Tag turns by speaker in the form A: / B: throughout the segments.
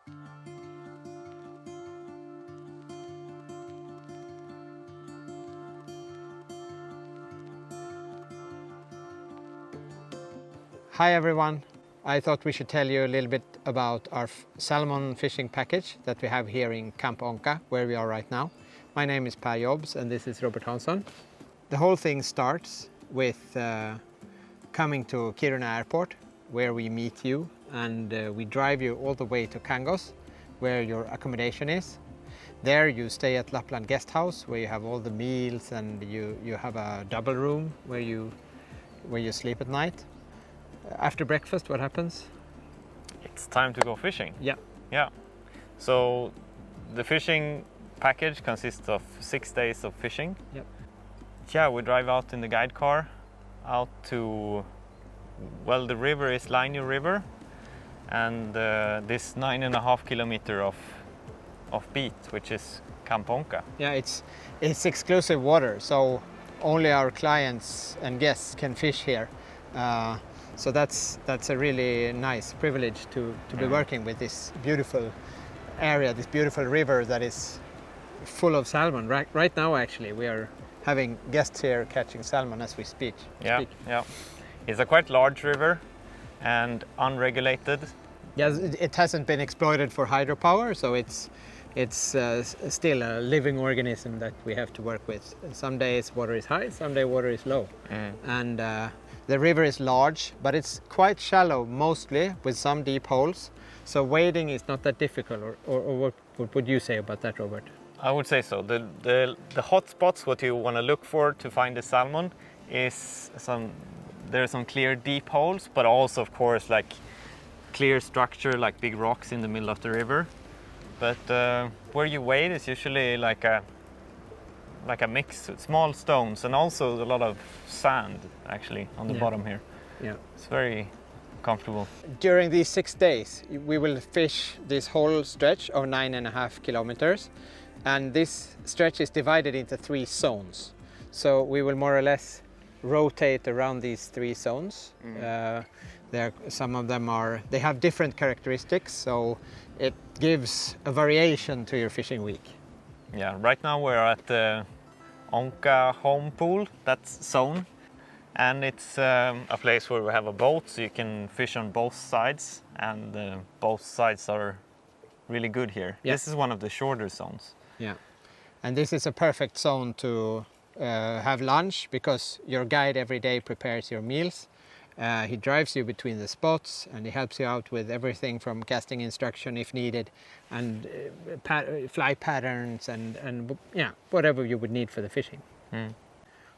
A: Hi everyone, I thought we should tell you a little bit about our salmon fishing package that we have here in Camp Onka, where we are right now. My name is Per Jobs and this is Robert Hansson. The whole thing starts with coming to Kiruna Airport, where we meet you, and we drive you all the way to Kangos, where your accommodation is. There you stay at Lapland Guesthouse, where you have all the meals, and you have a double room where you sleep at night. After breakfast, what happens?
B: It's time to go fishing.
A: Yeah.
B: Yeah. So the fishing package consists of 6 days of fishing.
A: Yep.
B: Yeah, we drive out in the guide car out to, well, the river is Lainio River, and this 9.5 kilometer of beat, which is Camp Onka.
A: Yeah, it's exclusive water, so only our clients and guests can fish here. So that's a really nice privilege to be working with this beautiful area, this beautiful river that is full of salmon. Right now, actually, we are having guests here catching salmon as we speak.
B: Yeah. It's a quite large river and unregulated.
A: Yes, it hasn't been exploited for hydropower, so it's still a living organism that we have to work with. Some days water is high, some days water is low. And the river is large, but it's quite shallow mostly, with some deep holes. So wading is not that difficult, or what would you say about that, Robert?
B: I would say so. The hot spots, what you want to look for to find the salmon, is there are some clear deep holes, but also, of course, like clear structure, like big rocks in the middle of the river. But where you wade is usually like a mix with small stones, and also a lot of sand actually on the bottom here.
A: Yeah,
B: it's very comfortable.
A: During these 6 days, we will fish this whole stretch of 9.5 kilometers, and this stretch is divided into 3 zones. So we will more or less rotate around these 3 zones. Some of them they have different characteristics, so it gives a variation to your fishing week.
B: Yeah, right now we're at the Onka home pool, that's zone, and it's a place where we have a boat, so you can fish on both sides, and both sides are really good here. Yeah. This is one of the shorter zones.
A: Yeah, and this is a perfect zone to have lunch, because your guide every day prepares your meals. He drives you between the spots, and he helps you out with everything from casting instruction if needed, and fly patterns, and yeah, whatever you would need for the fishing.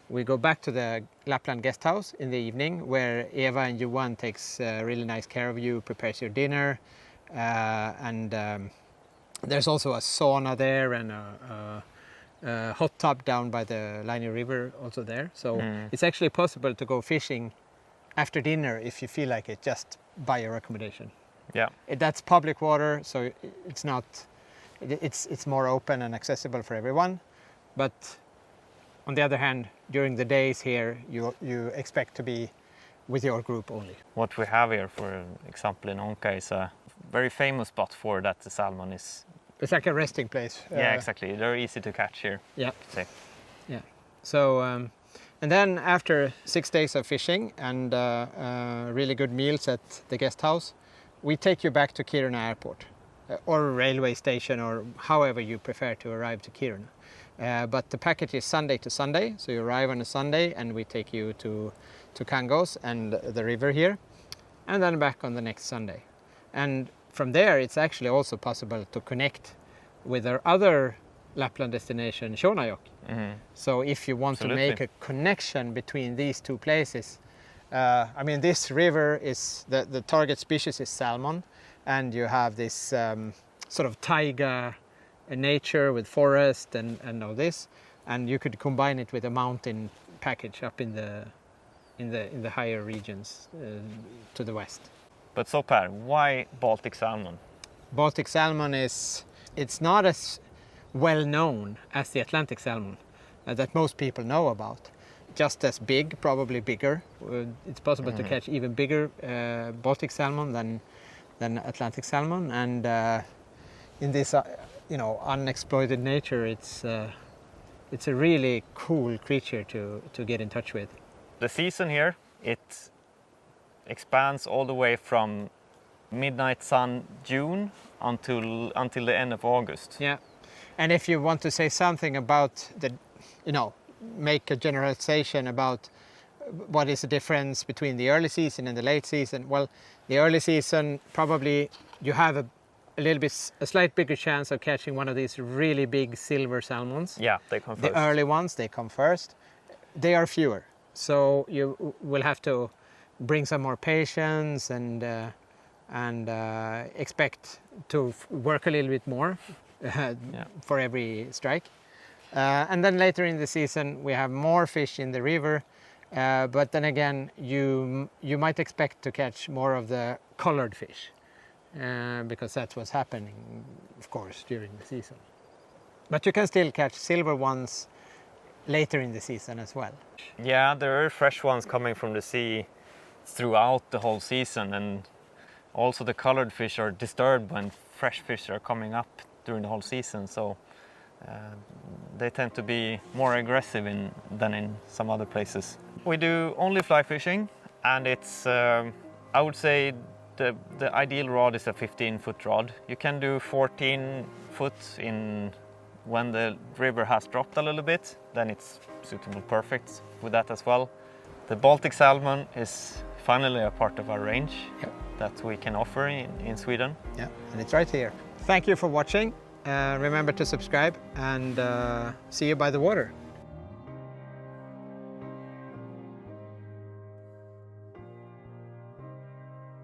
A: We go back to the Lapland Guesthouse in the evening, where Eva and Johan takes really nice care of you, prepares your dinner, and there's also a sauna there, and a hot tub down by the Lainio River also there. So it's actually possible to go fishing after dinner if you feel like it, just by your accommodation.
B: Yeah,
A: that's public water, so it's more open and accessible for everyone. But on the other hand, during the days here, you expect to be with your group only.
B: What we have here, for example, in Onka, is a very famous spot for that the salmon is.
A: It's like a resting place.
B: Yeah, exactly. They're easy to catch here.
A: Yeah.
B: Safe.
A: Yeah. So. And then after 6 days of fishing and really good meals at the guest house, we take you back to Kiruna Airport or railway station, or however you prefer to arrive to Kiruna. But the package is Sunday to Sunday, so you arrive on a Sunday and we take you to Kangos and the river here, and then back on the next Sunday. And from there it's actually also possible to connect with our other Lapland destination, Shonajok. So if you want to make a connection between these 2 places, I mean, this river is, the target species is salmon, and you have this sort of taiga nature with forest and all this, and you could combine it with a mountain package up in the higher regions to the west.
B: But so Per, why Baltic salmon?
A: Baltic salmon it's not as well known as the Atlantic salmon that most people know about. Just as big, probably bigger. It's possible to catch even bigger Baltic salmon than than Atlantic salmon, and in this unexploited nature, it's a really cool creature to get in touch with.
B: The season here, it expands all the way from midnight sun June until the end of August.
A: Yeah, and if you want to say something about make a generalization about what is the difference between the early season and the late season, well, the early season, probably you have a slight bigger chance of catching one of these really big silver salmons.
B: Yeah, they come first.
A: The early ones, they come first. They are fewer, so you will have to bring some more patience and expect to work a little bit more for every strike. And then later in the season, we have more fish in the river, but then again, you might expect to catch more of the colored fish, because that's what's happening, of course, during the season. But you can still catch silver ones later in the season as well.
B: Yeah, there are fresh ones coming from the sea throughout the whole season, and also the colored fish are disturbed when fresh fish are coming up during the whole season, so they tend to be more aggressive than in some other places. We do only fly fishing, and it's I would say the ideal rod is a 15-foot rod. You can do 14 foot when the river has dropped a little bit, then it's suitable perfect with that as well. The Baltic salmon is finally a part of our range that we can offer in Sweden.
A: Yeah, and it's right here. Thank you for watching. Remember to subscribe, and see you by the water.